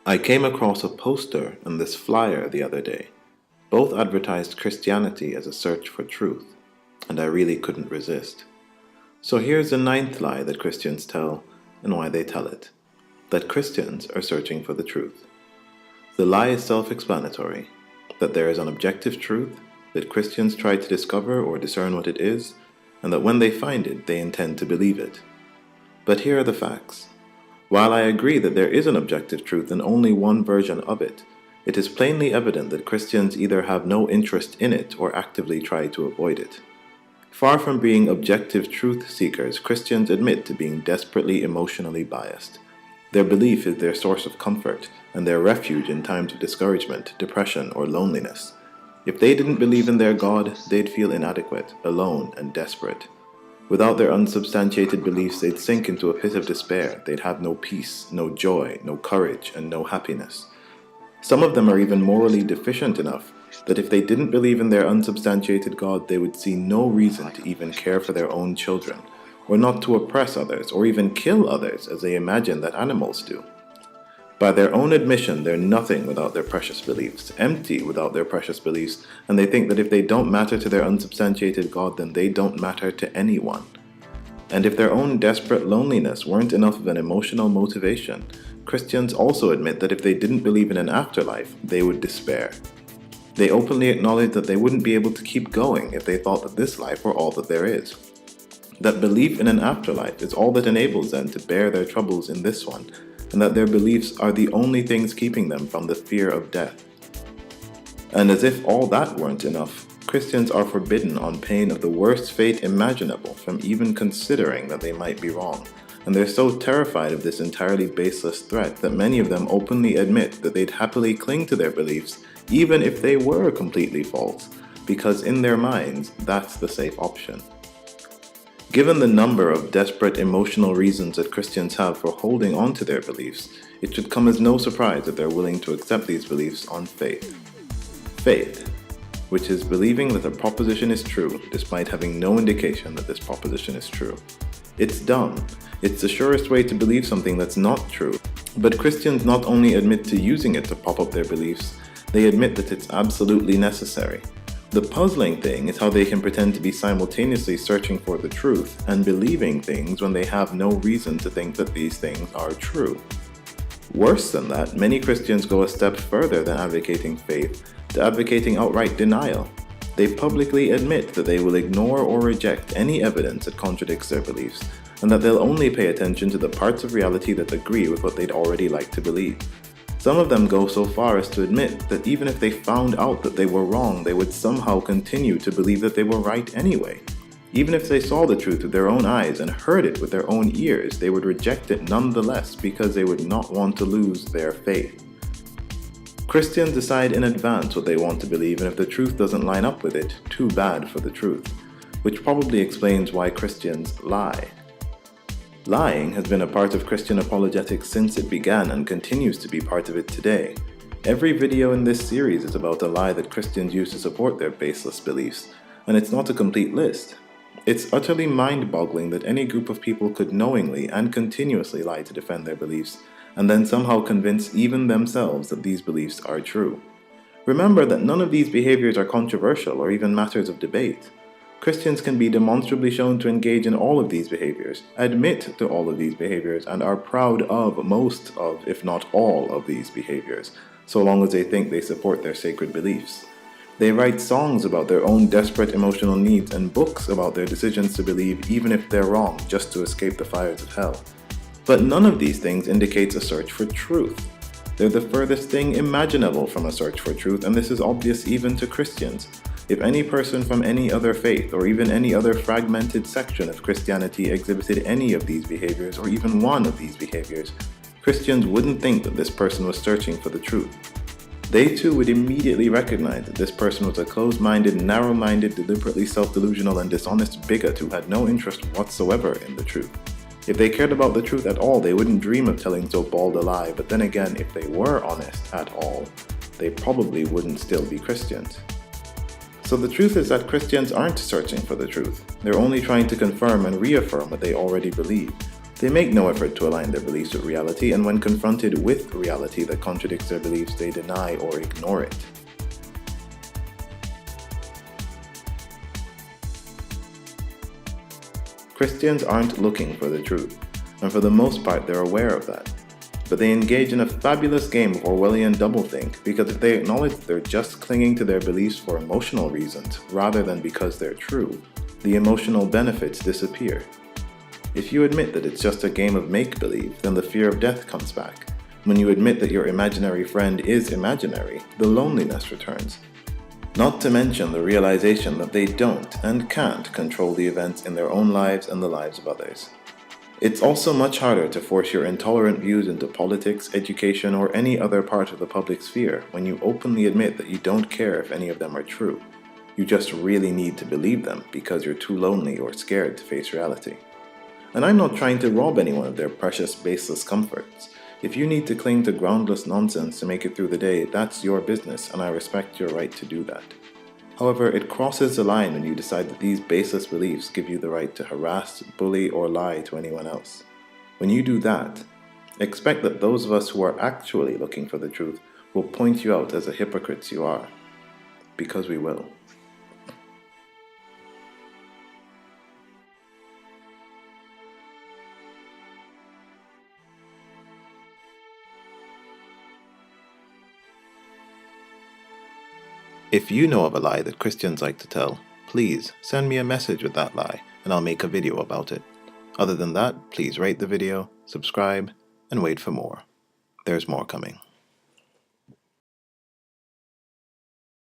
I came across a poster and this flyer the other day. Both advertised Christianity as a search for truth, and I really couldn't resist. So here's the ninth lie that Christians tell and why they tell it: that Christians are searching for the truth. The lie is self-explanatory, that there is an objective truth, that Christians try to discover or discern what it is, and that when they find it, they intend to believe it. But here are the facts. While I agree that there is an objective truth and only one version of it, it is plainly evident that Christians either have no interest in it or actively try to avoid it. Far from being objective truth seekers, Christians admit to being desperately emotionally biased. Their belief is their source of comfort and their refuge in times of discouragement, depression, or loneliness. If they didn't believe in their God, they'd feel inadequate, alone, and desperate. Without their unsubstantiated beliefs, they'd sink into a pit of despair. They'd have no peace, no joy, no courage, and no happiness. Some of them are even morally deficient enough that if they didn't believe in their unsubstantiated God, they would see no reason to even care for their own children, or not to oppress others, or even kill others as they imagine that animals do. By their own admission, they're nothing without their precious beliefs, empty without their precious beliefs, and they think that if they don't matter to their unsubstantiated God, then they don't matter to anyone. And if their own desperate loneliness weren't enough of an emotional motivation, Christians also admit that if they didn't believe in an afterlife, they would despair. They openly acknowledge that they wouldn't be able to keep going if they thought that this life were all that there is. That belief in an afterlife is all that enables them to bear their troubles in this one, and that their beliefs are the only things keeping them from the fear of death. And as if all that weren't enough, Christians are forbidden on pain of the worst fate imaginable from even considering that they might be wrong, and they're so terrified of this entirely baseless threat that many of them openly admit that they'd happily cling to their beliefs even if they were completely false, because in their minds, that's the safe option. Given the number of desperate emotional reasons that Christians have for holding on to their beliefs, it should come as no surprise that they're willing to accept these beliefs on faith. Faith, which is believing that a proposition is true despite having no indication that this proposition is true. It's dumb. It's the surest way to believe something that's not true. But Christians not only admit to using it to prop up their beliefs, they admit that it's absolutely necessary. The puzzling thing is how they can pretend to be simultaneously searching for the truth and believing things when they have no reason to think that these things are true. Worse than that, many Christians go a step further than advocating faith to advocating outright denial. They publicly admit that they will ignore or reject any evidence that contradicts their beliefs, and that they'll only pay attention to the parts of reality that agree with what they'd already like to believe. Some of them go so far as to admit that even if they found out that they were wrong, they would somehow continue to believe that they were right anyway. Even if they saw the truth with their own eyes and heard it with their own ears, they would reject it nonetheless because they would not want to lose their faith. Christians decide in advance what they want to believe, and if the truth doesn't line up with it, too bad for the truth, which probably explains why Christians lie. Lying has been a part of Christian apologetics since it began and continues to be part of it today. Every video in this series is about a lie that Christians use to support their baseless beliefs, and it's not a complete list. It's utterly mind-boggling that any group of people could knowingly and continuously lie to defend their beliefs, and then somehow convince even themselves that these beliefs are true. Remember that none of these behaviors are controversial or even matters of debate. Christians can be demonstrably shown to engage in all of these behaviors, admit to all of these behaviors, and are proud of most of, if not all of these behaviors, so long as they think they support their sacred beliefs. They write songs about their own desperate emotional needs and books about their decisions to believe even if they're wrong, just to escape the fires of hell. But none of these things indicates a search for truth. They're the furthest thing imaginable from a search for truth, and this is obvious even to Christians. If any person from any other faith or even any other fragmented section of Christianity exhibited any of these behaviors or even one of these behaviors, Christians wouldn't think that this person was searching for the truth. They too would immediately recognize that this person was a closed-minded, narrow-minded, deliberately self-delusional and dishonest bigot who had no interest whatsoever in the truth. If they cared about the truth at all, they wouldn't dream of telling so bald a lie, but then again, if they were honest at all, they probably wouldn't still be Christians. So the truth is that Christians aren't searching for the truth. They're only trying to confirm and reaffirm what they already believe. They make no effort to align their beliefs with reality, and when confronted with reality that contradicts their beliefs, they deny or ignore it. Christians aren't looking for the truth, and for the most part they're aware of that. But they engage in a fabulous game of Orwellian doublethink, because if they acknowledge that they're just clinging to their beliefs for emotional reasons rather than because they're true, the emotional benefits disappear. If you admit that it's just a game of make-believe, then the fear of death comes back. When you admit that your imaginary friend is imaginary, the loneliness returns. Not to mention the realization that they don't and can't control the events in their own lives and the lives of others. It's also much harder to force your intolerant views into politics, education, or any other part of the public sphere when you openly admit that you don't care if any of them are true. You just really need to believe them because you're too lonely or scared to face reality. And I'm not trying to rob anyone of their precious, baseless comforts. If you need to cling to groundless nonsense to make it through the day, that's your business, and I respect your right to do that. However, it crosses the line when you decide that these baseless beliefs give you the right to harass, bully, or lie to anyone else. When you do that, expect that those of us who are actually looking for the truth will point you out as the hypocrites you are. Because we will. If you know of a lie that Christians like to tell, please send me a message with that lie and I'll make a video about it. Other than that, please rate the video, subscribe, and wait for more. There's more coming.